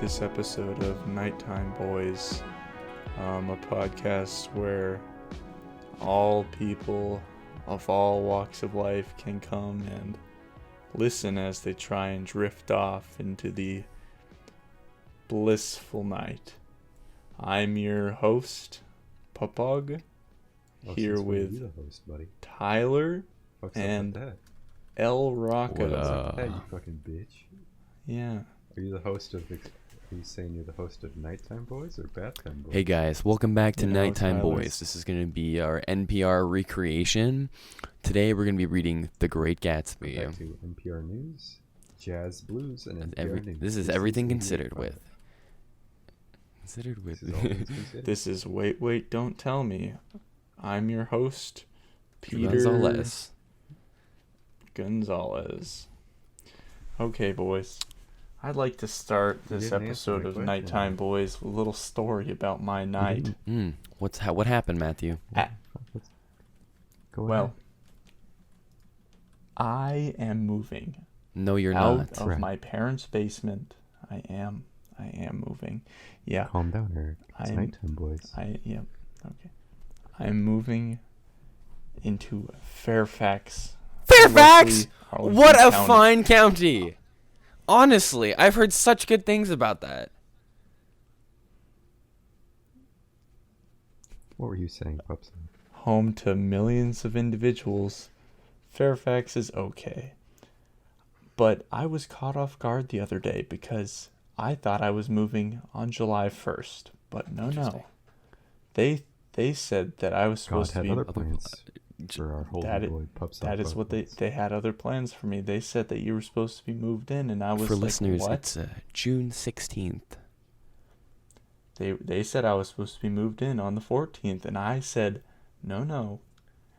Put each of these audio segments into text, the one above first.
this episode of Nighttime Boys, a podcast where all people of all walks of life can come and listen as they try and drift off into the blissful night. I'm your host, Pupog, here with the host, buddy. Tyler Fuck's and up with that? El Rocco. What's up with that, you fucking bitch? Yeah. Are you the host of? Are you saying you're the host of Nighttime Boys or Bath-Time Boys? Hey guys, welcome back to Nighttime Tyler. Boys. This is going to be our NPR recreation. Today we're going to be reading The Great Gatsby. Back to NPR News, Jazz, Blues, and NPR News. This is everything considered with. Considered with. This is all things considered. This is Wait, Don't Tell Me. I'm your host, Peter Gonzalez. Okay, boys. I'd like to start this episode of Nighttime Boys with a little story about my night. What happened, Matthew? Go Well, ahead. I am moving No, you're out not. of my parents' basement. I am moving. Yeah. Calm down, Eric. It's Nighttime Boys. Okay. I'm moving into Fairfax. Fairfax! Arlington What a County. fine county! Honestly, I've heard such good things about that. What were you saying, Pups? Home to millions of individuals, Fairfax is okay. But I was caught off guard the other day because I thought I was moving on July 1st. But no. They said that I was supposed to God be... had other plans for our holy boy Pups. That is what they had other plans for me. They said that you were supposed to be moved in, and I was For like, listeners, what? it's June 16th. They said I was supposed to be moved in on the 14th, and I said, no.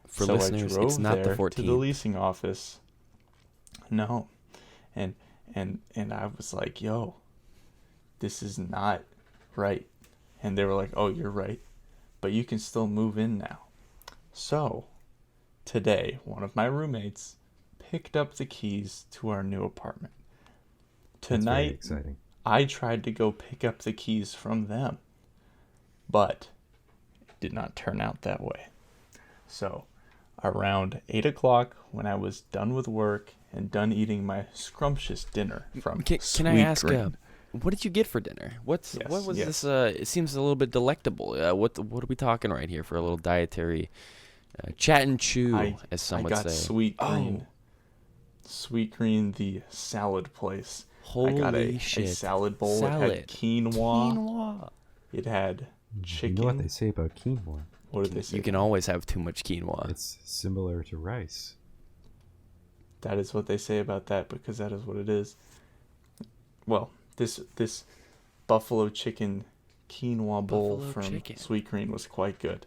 For So listeners, I drove it's not the there 14th. to the leasing office. No. And I was like, yo, this is not right. And they were like, oh, you're right. But you can still move in now. So, today, one of my roommates picked up the keys to our new apartment. That's very Tonight, exciting. I tried to go pick up the keys from them, but it did not turn out that way. So, around 8 o'clock, when I was done with work and done eating my scrumptious dinner from Can I Sweet ask, Green, what did you get for dinner? What was this? It seems a little bit delectable. What are we talking right here for a little dietary chat and chew, as some would I got say? Sweet Green. Sweet Green, the salad place. Holy I got a shit! salad bowl. It had quinoa. It had chicken. You know what they say about quinoa? What did they say? You can always have too much quinoa. It's similar to rice. That is what they say about that, because that is what it is. Well, this buffalo chicken quinoa bowl Buffalo from chicken. Sweet Green was quite good.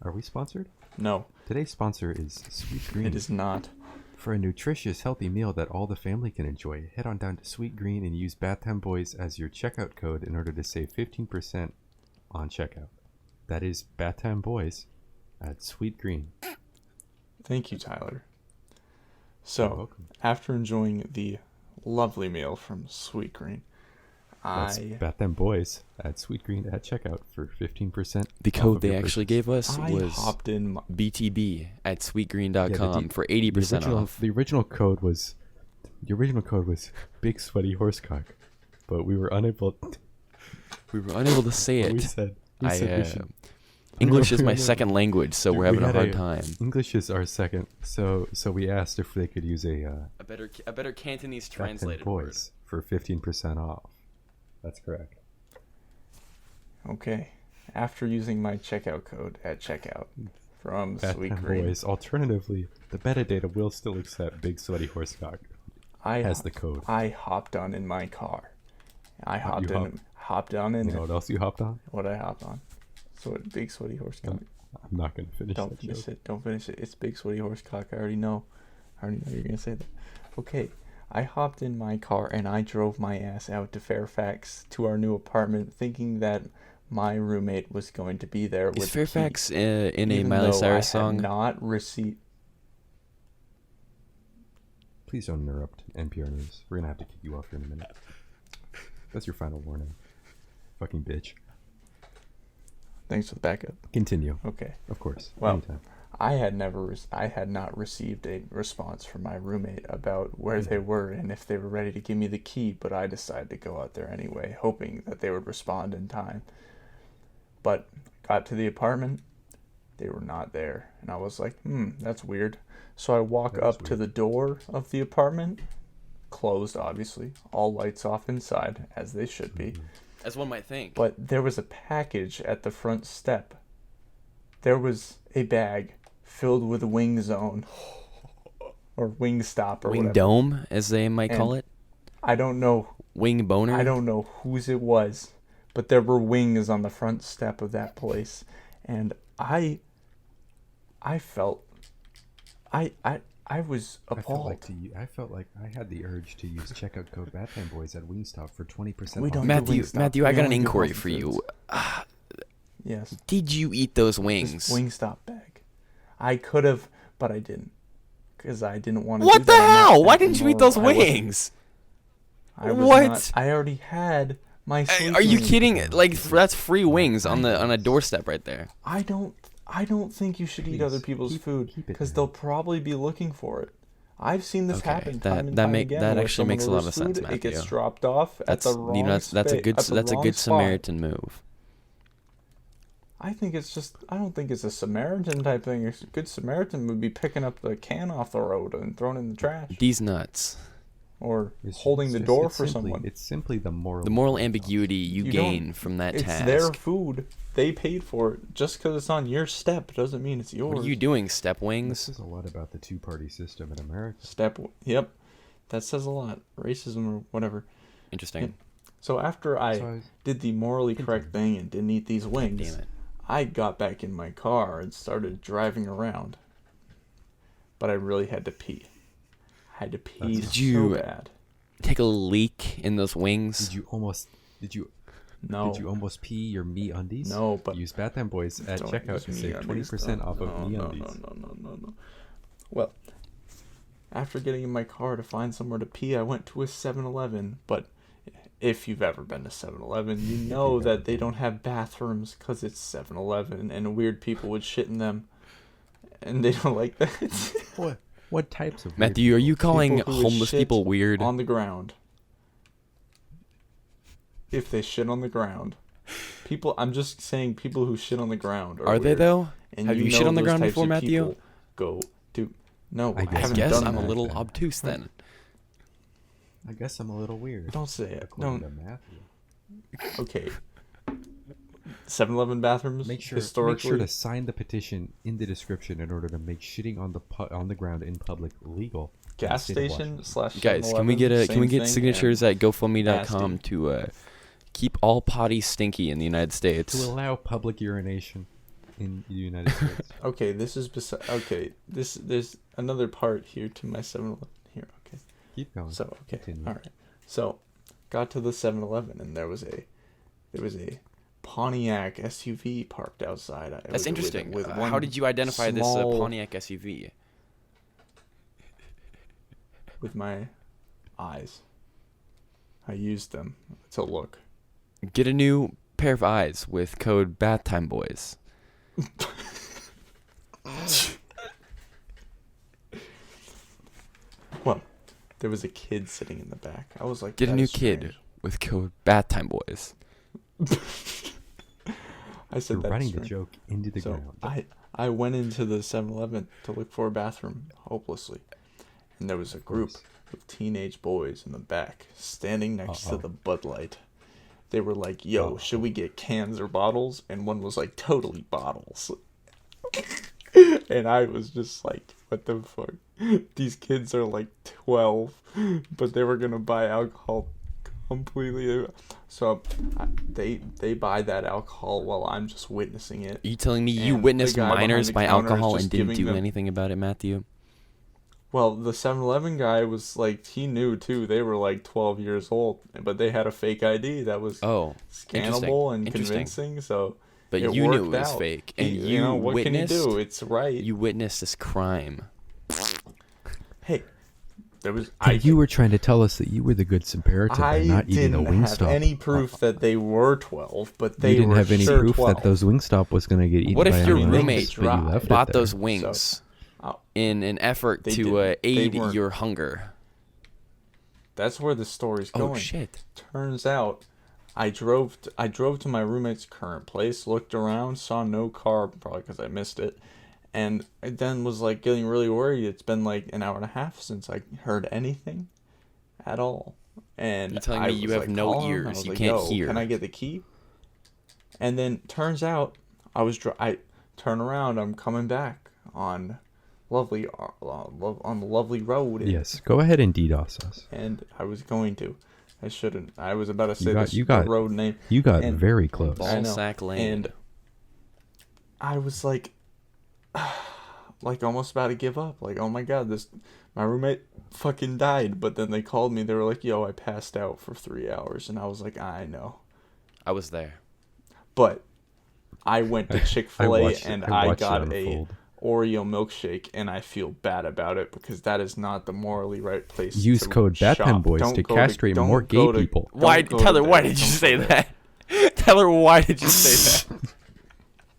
Are we sponsored? No, Today's sponsor is Sweet Green. it is not. For a nutritious, healthy meal that all the family can enjoy, head on down to Sweet Green and use Bath-Time Boys as your checkout code in order to save 15% on checkout. That is Bath-Time Boys at Sweet Green. Thank you, Tyler. You're So, welcome. after enjoying the lovely meal from Sweet Green, That's Bath-Time Boys at Sweet Green at checkout for 15%. The off code of they your actually purchase. gave us I was hopped in. BTB at sweetgreen.com Yeah, for 80% off. The original code was Big Sweaty Horsecock, but we were unable. We were unable to say it. We said we should. English is my we- second language, so we're having a had hard time. English is our second, so we asked if they could use a A better Cantonese Bath-Time translated word. Boys for 15% off. That's correct. Okay, after using my checkout code at checkout from Sweet Bath-Time Green, Boys. Alternatively, the metadata will still accept Big Sweaty Horsecock as the code. I hopped on in my car. I hopped on in You know it. what else you hopped on? What I hopped on? So Big Sweaty Horsecock. I'm not going to finish Don't that finish joke. it. Don't finish it. It's Big Sweaty Horsecock. I already know you're gonna say that. Okay, I hopped in my car and I drove my ass out to Fairfax to our new apartment, thinking that my roommate was going to be there. Is with Fairfax in a even Miley though Cyrus I had song? not received. Please don't interrupt NPR News. We're going to have to kick you off here in a minute. That's your final warning. Fucking bitch. Thanks for the backup. Continue. Okay. Of course. Well, anytime. I had not received a response from my roommate about where they were and if they were ready to give me the key, but I decided to go out there anyway, hoping that they would respond in time. But got to the apartment, they were not there, and I was like, that's weird. So I walk up to the door of the apartment, closed obviously, all lights off inside, as they should be. As one might think. But there was a package at the front step. There was a bag filled with Wing Zone or Wing Stop or Wing whatever. Dome, as they might call it. I don't know. Wing Boner. I don't know whose it was, but there were wings on the front step of that place, and I felt, I was appalled. I felt like I had the urge to use checkout code Battime Boys at Wingstop for 20% We off. don't Matthew, I got an inquiry for you. Yes. Did you eat those wings? This Wingstop bag. I could have, but I didn't, because I didn't want to. What the hell? Why didn't you eat those wings? What? I already had my. Are you kidding? Like that's free wings on a doorstep right there. I don't think you should eat other people's food because they'll probably be looking for it. I've seen this happen time and time again. That where actually makes a lot of food, sense, Matthew. It gets dropped off at the wrong that's a good spot. Samaritan move. I don't think it's a Samaritan type thing. A good Samaritan would be picking up the can off the road and throwing it in the trash. These nuts. Or holding the door for someone. It's simply the moral ambiguity you gain from that task. It's their food. They paid for it. Just because it's on your step doesn't mean it's yours. What are you doing, Step Wings? This is a lot about the two-party system in America. Yep. That says a lot. Racism or whatever. Interesting. Yeah. So after I did the morally correct thing and didn't eat these wings, damn it. I got back in my car and started driving around. But I really had to pee. I had to pee so bad. Take a leak in those wings? Did you almost pee your MeUndies? No, but use Battime Boys at checkout to save 20% off of MeUndies. No. Well, after getting in my car to find somewhere to pee, I went to a 7-Eleven, but if you've ever been to 7-Eleven, you know that they don't have bathrooms because it's 7-Eleven and weird people would shit in them, and they don't like that. What types of Matthew, are you calling homeless people weird? On the ground. If they shit on the ground. I'm just saying people who shit on the ground are they though? And have you shit on the ground before, Matthew? No, I guess I'm a little obtuse then. I guess I'm a little weird. Don't say it. According to Matthew. Okay. 7-Eleven bathrooms. Make sure to sign the petition in the description in order to make shitting on the ground in public legal. Gas station / Guys, can we get signatures at GoFundMe.com to keep all potties stinky in the United States? To allow public urination in the United States. Okay, there's another part here to my 7-Eleven here. Okay. Keep going. So Continue. All right. So, got to the 7-Eleven and there was a Pontiac SUV parked outside. That's interesting. How did you identify this Pontiac SUV? With my eyes. I used them to look. Get a new pair of eyes with code Battime Boys. Well, there was a kid sitting in the back. I was like, get a new kid with code Battime Boys. I said you're running the joke into the ground. I went into the 7-Eleven to look for a bathroom hopelessly, and there was a group of teenage boys in the back standing next to the Bud Light. They were like, "Yo, should we get cans or bottles?" And one was like, "Totally bottles." And I was just like, "What the fuck? These kids are like 12, but they were gonna buy alcohol." Completely. So they buy that alcohol while I'm just witnessing it. Are you telling me you witnessed minors buy alcohol and didn't do anything about it, Matthew? Well, the 7-Eleven guy was like, he knew too. They were like 12 years old, but they had a fake ID that was scannable and convincing. So, but you knew it was fake, and you know, what can you do? It's right. You witnessed this crime. Hey, there was. You were trying to tell us that you were the good Samaritan by not eating a Wingstop. I didn't have any proof that they were 12, but they didn't were have any proof 12. that those Wingstop was going to get eaten. What by if your anyone roommate else, bought those wings in an effort to aid weren't. your hunger? That's where the story's going. Oh shit! Turns out, I drove to my roommate's current place, looked around, saw no car, probably because I missed it, and I then was like getting really worried. It's been like an hour and a half since I heard anything at all. And you're telling me you have no ears, you can't hear. Can I get the key? And then turns out I turn around, I'm coming back on lovely on the lovely road. Yes, go ahead and DDoS us. And I was going to. I shouldn't. I was about to say the road name. You got very close. Ballsack Lane. And I was like almost about to give up. Like, oh my god, my roommate fucking died. But then they called me. They were like, yo, I passed out for 3 hours. And I was like, I know. I was there. But I went to Chick-fil-A and I got a Oreo milkshake, and I feel bad about it because that is not the morally right place. Use code BATTENBOYS to castrate more gay people. Why, Tyler? Why did you say that? Tyler, why did you say that?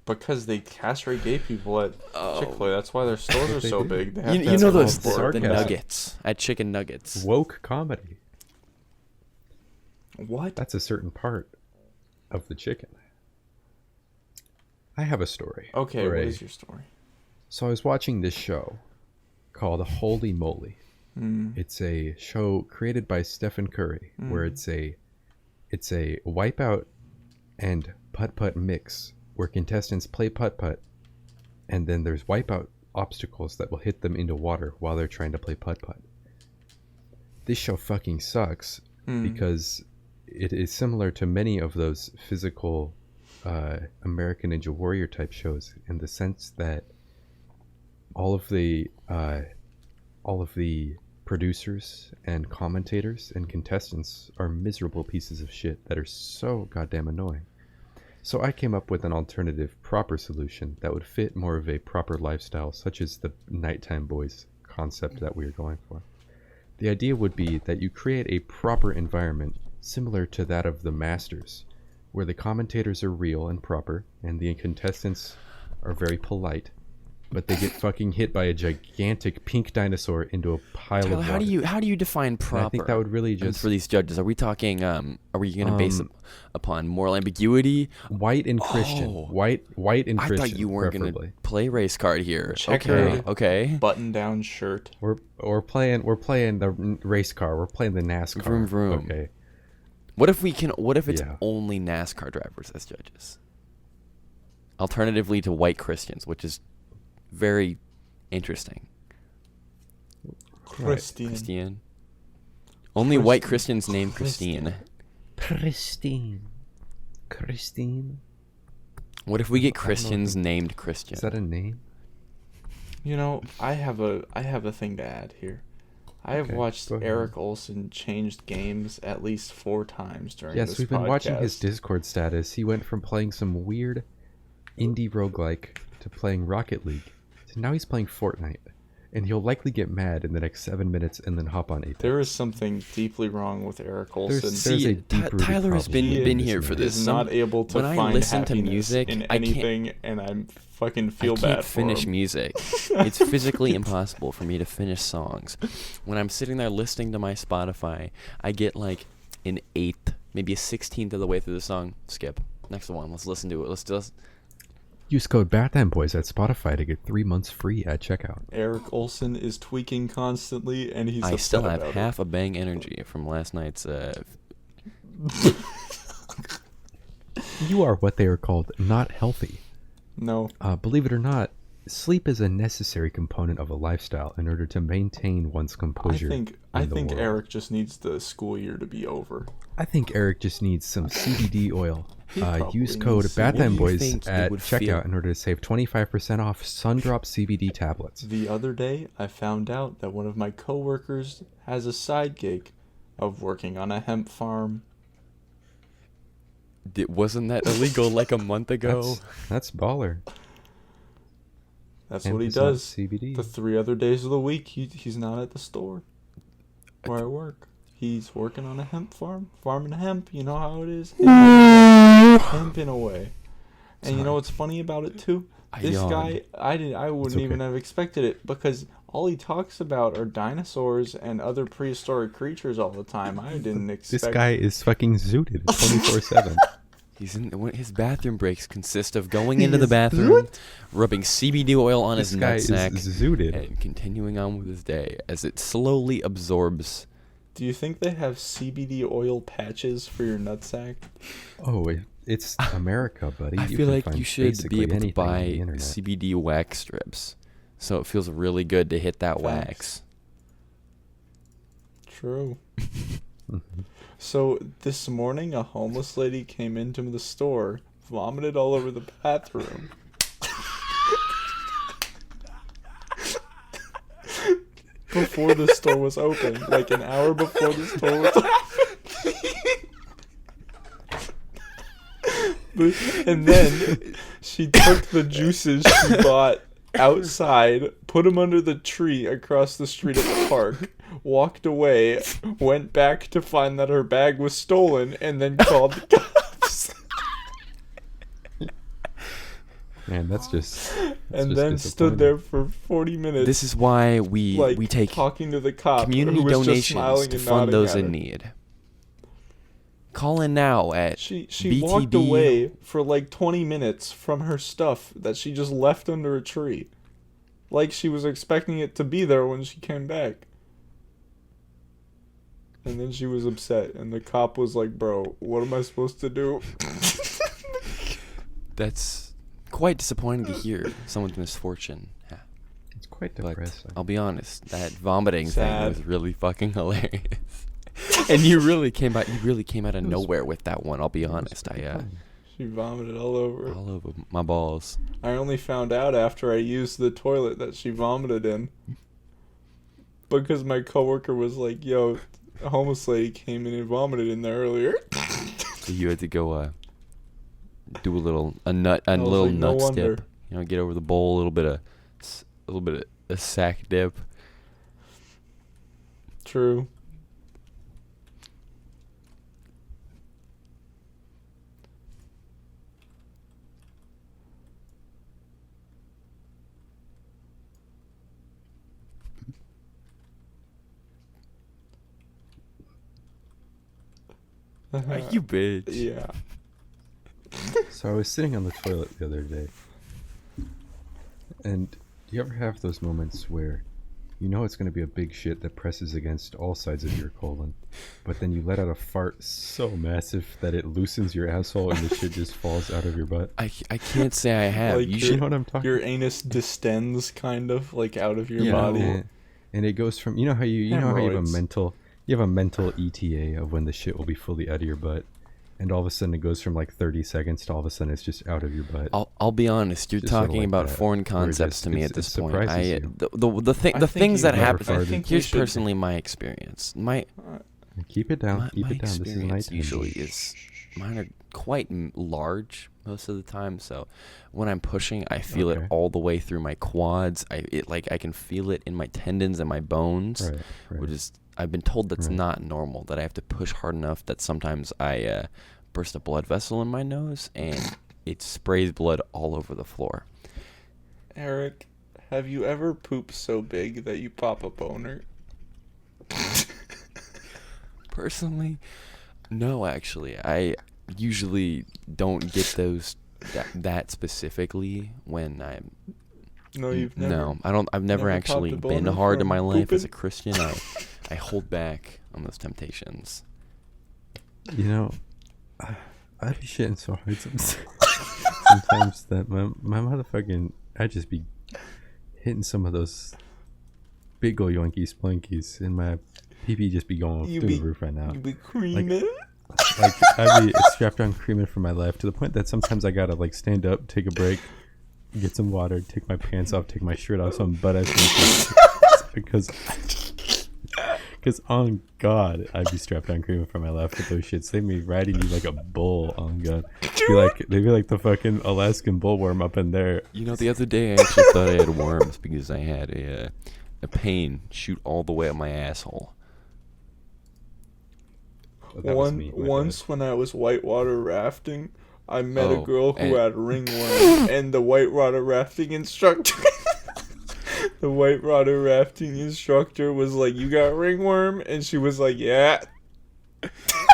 Because they castrate gay people at Chick-fil-A. That's why their stores are so big. You know those the nuggets at Chicken Nuggets. Woke comedy. What? That's a certain part of the chicken. I have a story. Okay, what is your story? So I was watching this show called Holy Moly. It's a show created by Stephen Curry, where it's a wipeout and putt-putt mix, where contestants play putt-putt, and then there's wipeout obstacles that will hit them into water while they're trying to play putt-putt. This show fucking sucks because it is similar to many of those physical American Ninja Warrior type shows in the sense that all of the producers and commentators and contestants are miserable pieces of shit that are so goddamn annoying. So I came up with an alternative proper solution that would fit more of a proper lifestyle, such as the Nighttime Boys concept that we are going for. The idea would be that you create a proper environment similar to that of the Masters, where the commentators are real and proper and the contestants are very polite, but they get fucking hit by a gigantic pink dinosaur into a pile of water. How do you define proper? And I think that would really just for these judges. Are we talking? Are we going to base it upon moral ambiguity? White and Christian. White and Christian. I thought you weren't going to play race card here. Checker, okay. Button down shirt. We're playing the race car. We're playing the NASCAR. Vroom vroom. Okay. What if it's only NASCAR drivers as judges? Alternatively to white Christians, which is very interesting. Christine. Only white Christians named Christine. Christine. What if we get Christians named Christian? Is that a name? You know, I have a thing to add here. I have watched Eric Olson changed games at least 4 times during this podcast. Yes, we've been watching his Discord status. He went from playing some weird indie roguelike to playing Rocket League. So now he's playing Fortnite. And he'll likely get mad in the next 7 minutes and then hop on Apex. There is something deeply wrong with Eric Olson. Tyler has been here for this. He's not able to when find I listen to music in anything, and I fucking feel bad for him. I can't finish music. It's physically impossible for me to finish songs. When I'm sitting there listening to my Spotify, I get like an 1/8, maybe a 16th of the way through the song. Skip. Next one. Let's listen to it. Let's do this. Use code BATTENBOYS at Spotify to get 3 months free at checkout. Eric Olson is tweaking constantly, and he's I upset still have about half a Bang energy from last night's. You are what they are called not healthy. No. Believe it or not, sleep is a necessary component of a lifestyle in order to maintain one's composure. I think Eric just needs the school year to be over. I think Eric just needs some CBD oil. Use code BATTENBOYS at checkout in order to save 25% off Sundrop CBD tablets. The other day, I found out that one of my coworkers has a side gig of working on a hemp farm. Wasn't that illegal like a month ago? That's baller. That's what he does. CBD. The 3 other days of the week, he's not at the store. where I work. He's working on a hemp farm, farming hemp. You know how it is, hemping away. And you know what's funny about it too? This guy, I wouldn't even have expected it, because all he talks about are dinosaurs and other prehistoric creatures all the time. I didn't expect. This guy is fucking zooted 24/7. He's in his bathroom breaks consist of going into the bathroom, rubbing CBD oil on his nutsack, and continuing on with his day as it slowly absorbs. Do you think they have CBD oil patches for your nutsack? Oh, it's America, buddy. I feel like you should be able to buy CBD wax strips, so it feels really good to hit that wax. True. So this morning, a homeless lady came into the store, vomited all over the bathroom. Before the store was open, like an hour before the store was open. And then she took the juices she bought outside, put them under the tree across the street at the park, walked away, went back to find that her bag was stolen, and then called the cops. Man, that's just and then stood there for 40 minutes. This is why we take talking to the cop, community donations to fund those in need. Call in now at She BTB. walked away for like 20 minutes from her stuff that she just left under a tree. Like she was expecting it to be there when she came back. And then she was upset, and the cop was like, "Bro, what am I supposed to do?" That's quite disappointing to hear. Someone's misfortune. Yeah. It's quite depressing. But I'll be honest, that vomiting thing Sad. was really fucking hilarious. And you really came out of nowhere with that one. I'll be honest. She vomited all over my balls. I only found out after I used the toilet that she vomited in, because my coworker was like, "Yo, a homeless lady came in and vomited in there earlier." So you had to go do a little nut wonder. dip. You know, get over the bowl, a little bit of a sack dip. True. You bitch. Yeah. So I was sitting on the toilet the other day, and do you ever have those moments where you know it's going to be a big shit that presses against all sides of your colon, but then you let out a fart so massive that it loosens your asshole and the shit just falls out of your butt? I can't say I have. Like You You know what I'm talking Your anus distends kind of like out of your body. And it goes from, you know how you have a Hemorrhoids. mental ETA of when the shit will be fully out of your butt, and all of a sudden it goes from like 30 seconds to all of a sudden it's just out of your butt. I'll be honest. You're Just sort of talking like about that, foreign where it concepts just- to me it at this point. surprises you. The I think things that you've never happen. farted. I think we Here's should- personally my experience. Keep it down. Keep My it down. This is experience nighttime. usually is mine are quite large most of the time. So when I'm pushing, I feel it Okay. all the way through my quads. I can feel it in my tendons and my bones, Right. which is I've been told that's Right. not normal. That I have to push hard enough that sometimes I burst a blood vessel in my nose and it sprays blood all over the floor. Eric, have you ever pooped so big that you pop a boner? Personally, no. Actually, I usually don't get those that specifically when I'm. No, you've never. No, I don't. I've never never actually popped a been boner hard in from my life as a pooping? Christian. I hold back on those temptations. You know, I'd be shitting so hard sometimes that my motherfucking, I'd just be hitting some of those big ol' yoinky splunkies, and my pee-pee just be going through the roof right now. You be creaming. Like I'd be strapped on creaming for my life to the point that sometimes I gotta like stand up, take a break, get some water, take my pants off, take my shirt off, so I'm butt ass because on God, I'd be strapped on creaming for my life with those shits. They'd be riding you like a bull. On God, they'd be like the fucking Alaskan bullworm up in there. You know, the other day I actually thought I had worms because I had a pain shoot all the way up my asshole. that was me. My bad. Once when I was whitewater rafting, I met a Oh, girl who and- had ringworm, and the whitewater rafting instructor. The whitewater rafting instructor was like, "You got ringworm," and she was like, "Yeah."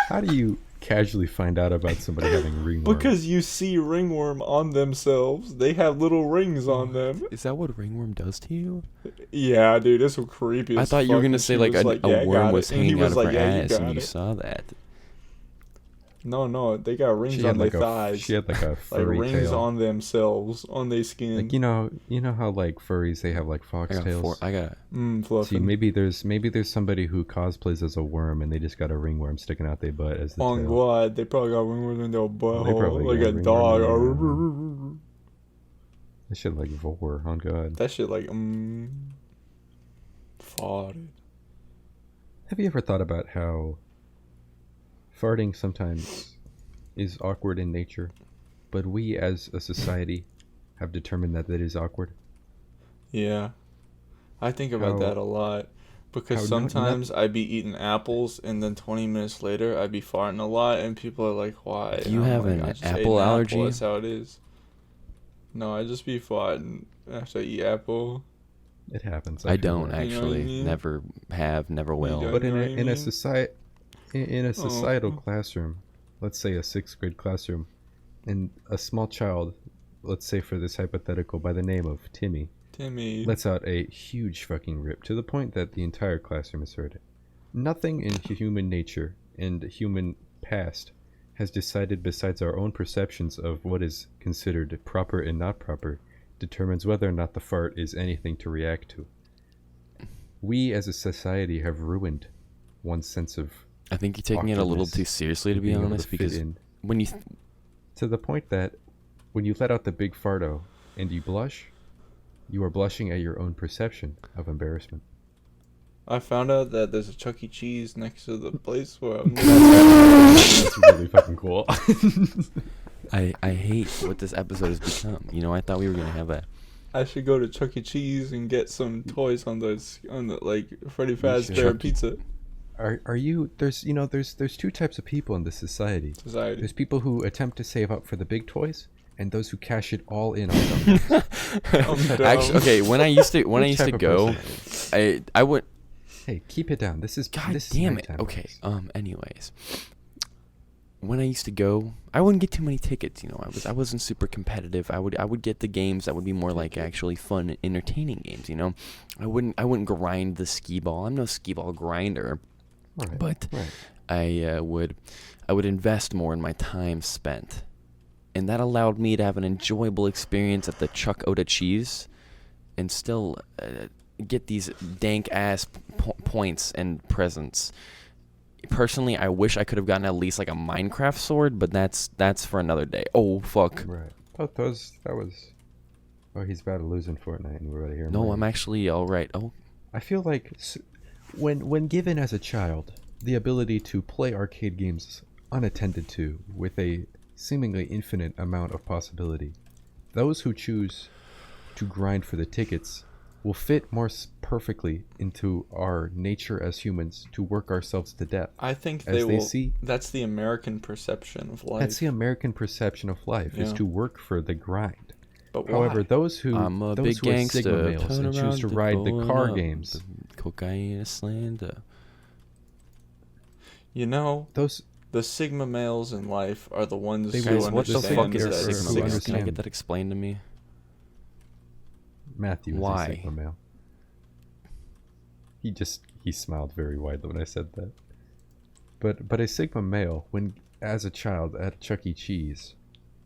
How do you casually find out about somebody having ringworm? Because you see ringworm on themselves. They have little rings on them. Is that what ringworm does to you? Yeah, dude, it's so creepy. I as thought you were fuck, gonna and say she like was a "Yeah, I worm got was it." And he hanging out was of like, her "Yeah, you ass got and you it." saw that. No, they got rings She on had their like thighs. she had like a Like furry rings tail. on themselves, on their skin. Like you know how like furries they have like I got foxtails. I got Fluffy. See, maybe there's somebody who cosplays as a worm and they just got a ringworm sticking out their butt as the On tail. God, they probably got ringworm in their butthole, probably like got a ringworm dog. That shit like vor, on God. That shit like farted. Have you ever thought about how farting sometimes is awkward in nature, but we as a society have determined that it is awkward? Yeah, I think about How- that a lot because how not- sometimes I'd be eating apples and then 20 minutes later I'd be farting a lot and people are like, "Why?" Do you And I'm have like, an "I just ate apple allergy?" That's how it is. No, I just be farting after I eat apple. It happens. I feel don't that. You know what I actually. mean? Never have, never will. don't? But You in know a what I in a mean? society in a societal Oh. classroom, let's say a 6th grade classroom, and a small child, let's say for this hypothetical by the name of Timmy, Timmy. lets out a huge fucking rip to the point that the entire classroom has heard it. Nothing in human nature and human past has decided, besides our own perceptions of what is considered proper and not proper, determines whether or not the fart is anything to react to. We as a society have ruined one's sense of I think you're taking it a little awkwardness too seriously, to be being able honest, fit because in, when you to the point that when you let out the big farto and you blush, you are blushing at your own perception of embarrassment. I found out that there's a Chuck E. Cheese next to the place where I'm That's really fucking cool. I hate what this episode has become. You know, I thought we were gonna have a I should go to Chuck E. Cheese and get some toys on the like Freddy Fazbear should. Pizza Are you there's two types of people in this society. Society. There's people who attempt to save up for the big toys, and those who cash it all in on them. dumb. actually okay. When I used to Which type of go, person I would. Hey, keep it down. This is God this damn is it. nighttime, Okay. guys. Anyways, when I used to go, I wouldn't get too many tickets. You know, I wasn't super competitive. I would get the games that would be more like actually fun, entertaining games. You know, I wouldn't grind the skee ball. I'm no skee ball grinder, Right, but right. I would invest more in my time spent, and that allowed me to have an enjoyable experience at the Chuck Oda Cheese, and still get these dank ass points and presents. Personally, I wish I could have gotten at least like a Minecraft sword, but that's for another day. Oh fuck! Right. That was. Oh, he's about to lose in Fortnite, and we're about to hear him. No, rage. I'm actually all right. Oh, I feel like when given as a child the ability to play arcade games unattended to with a seemingly infinite amount of possibility, those who choose to grind for the tickets will fit more perfectly into our nature as humans to work ourselves to death. I think As they they will. see- That's the American perception of life. That's the American perception of life, is Yeah. to work for the grind. But However, why? those who I'm a those big who are gangster. Sigma males turn and choose around to the ride the corner, car games, the cocaine slander. You know, those the Sigma males in life are the ones They who Guys, will what the understand fuck is a that understand. Sigma Who male? six- Can I understand. get that explained to me? Matthew is Why? a Sigma male. He smiled very widely when I said that. But a Sigma male, when as a child at Chuck E. Cheese,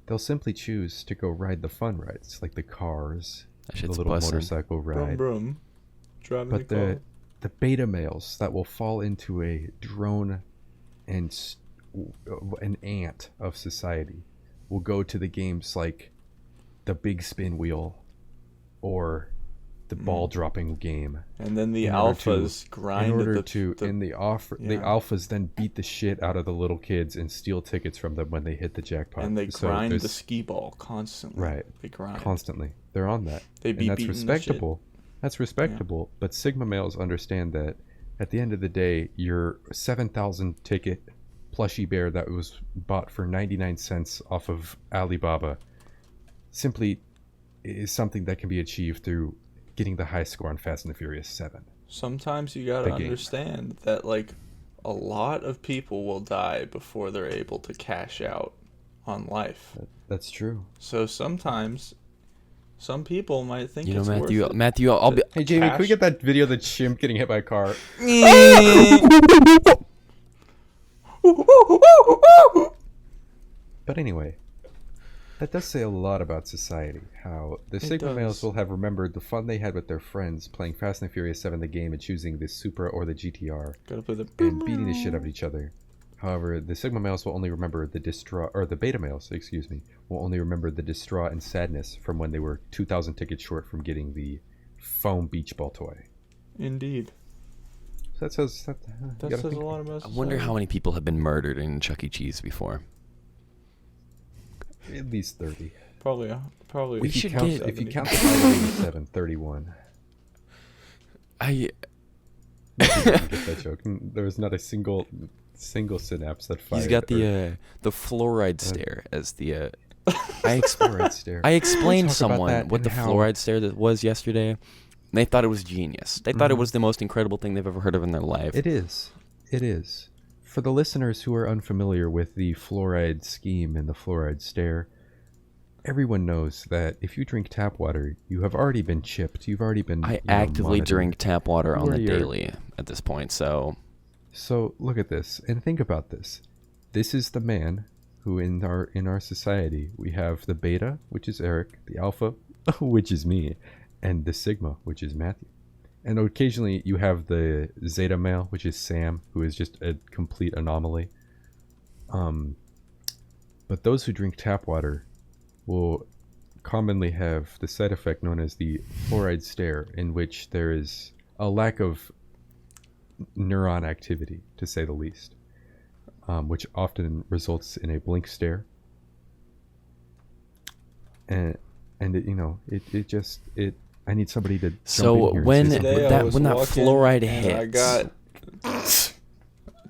they'll simply choose to go ride the fun rides, like the cars, That the shit's little bussin'. motorcycle Brum ride. brum. Driving But the car. the beta males that will fall into a drone and an ant of society will go to the games like the big spin wheel or the ball dropping game. And then the in order to- alphas grind In order the, to, the, the yeah. alphas then beat the shit out of the little kids and steal tickets from them when they hit the jackpot. and they So grind the there's- skee ball constantly. Right. They grind. constantly. They're on that. They be And that's beating the shit. respectable. That's respectable. But Sigma males understand that at the end of the day, your 7,000 ticket plushy bear that was bought for 99 cents off of Alibaba simply is something that can be achieved through getting the high score on Fast and the Furious 7. Sometimes you gotta The game. understand that, like, a lot of people will die before they're able to cash out on life. That's true. So sometimes some people might think You know, it's Matthew, worth it. Matthew, I'll be. Hey, Jamie, Cash? can we get that video of the chimp getting hit by a car? But anyway, that does say a lot about society. How the Sigma males does. will have remembered the fun they had with their friends playing Fast and the Furious 7 the game and choosing the Supra or the GTR Gotta play the and beating the shit out of each other. However, the Sigma males will only remember the distraught, or the Beta males, excuse me, will only remember the distraught and sadness from when they were 2,000 tickets short from getting the foam beach ball toy. Indeed. So that says That you gotta says a think lot about I wonder how many people have been murdered in Chuck E. Cheese before. at least 30. Probably. We If you should count, get- if you count the Highway 87, 31. I I didn't get that joke. There was not a single synapse that fired. He's got or- the fluoride stare as the. Fluoride stare. I explained Talk about someone that what and the how- fluoride stare that was yesterday. And they thought it was genius. They thought it Mhm. was the most incredible thing they've ever heard of in their life. It is. It is. For the listeners who are unfamiliar with the fluoride scheme and the fluoride stare, everyone knows that if you drink tap water, you have already been chipped. You've already been. I you know, actively monitored. drink tap water on Where the you're- daily at this point, so So look at this and think about this. This is the man who in our society we have the beta, which is Eric, the alpha, which is me, and the sigma, which is Matthew. And occasionally you have the zeta male, which is Sam, who is just a complete anomaly. But those who drink tap water will commonly have the side effect known as the fluoride stare, in which there is a lack of neuron activity, to say the least, which often results in a blink stare. And it I need somebody to jump So in here when and say something. Today I was when that walking fluoride and I hits, got.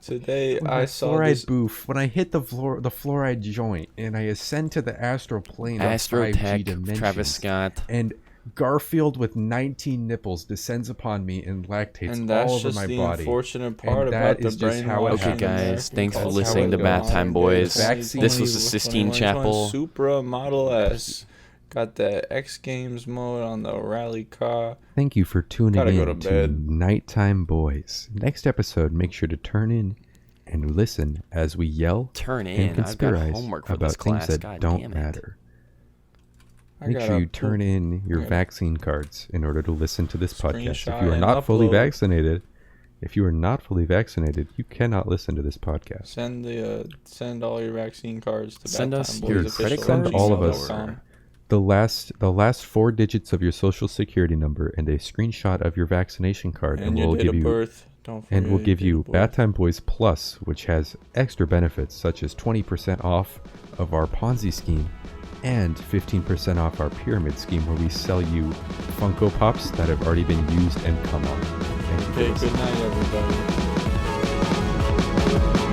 Today When I that saw fluoride this. boof, when I hit the fluoride joint and I ascend to the astral plane of 5G Astrotech, dimensions, Travis Scott. and Garfield with 19 nipples descends upon me and lactates And all that's over just my the body. unfortunate part And about that the is just how it brainwashing. Okay, happens. guys, American thanks for culture. listening to How it Bath goes. Time Boys. Vaccine- This was the Sistine 2021 Chapel. Supra Model S. Got the X Games mode on the rally car. Thank you for tuning Gotta go in to to bed. Nighttime Boys. Next episode, make sure to turn in and listen as we yell Turn and in. I've got conspirize homework for about this class. things that God don't damn it. matter. I Make got sure a you turn in your Yeah. vaccine cards in order to listen to this podcast. Screenshot If you are and not fully upload. vaccinated, you cannot listen to this podcast. Send all your vaccine cards to Send us Bath Time your Boys credit official card at Send all of us. gmail.com. The last 4 digits of your social security number and a screenshot of your vaccination card, And and your we'll date give of you birth. Don't forget and we'll your give date you of birth. Bath Time Boys Plus, which has extra benefits such as 20% off of our Ponzi scheme and 15% off our pyramid scheme, where we sell you Funko Pops that have already been used and come off. Thank you for Okay, listening. good night, everybody.